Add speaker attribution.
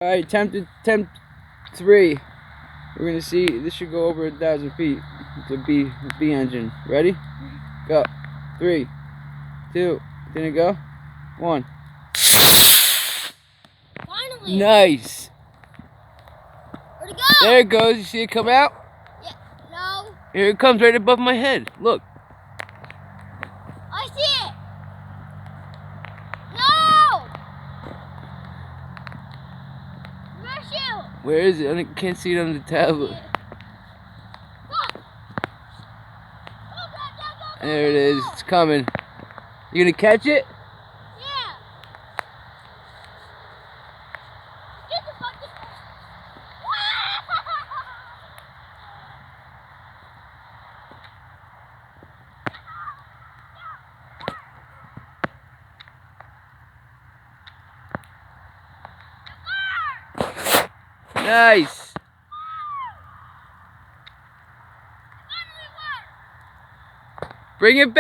Speaker 1: Alright, attempt 3. We're gonna see, this should go over 1,000 feet. It's a B engine. Ready? Go. 3, 2, didn't it go? 1.
Speaker 2: Finally!
Speaker 1: Nice!
Speaker 2: Where'd it go?
Speaker 1: There it goes. You see it come out?
Speaker 2: Yeah, no.
Speaker 1: Here it comes right above my head. Look.
Speaker 2: I see it! No! Commercial!
Speaker 1: Where is it? I can't see it on the tablet. There it is. It's coming. You gonna catch it?
Speaker 2: Yeah. Get the fucking...
Speaker 1: Nice. Bring it back.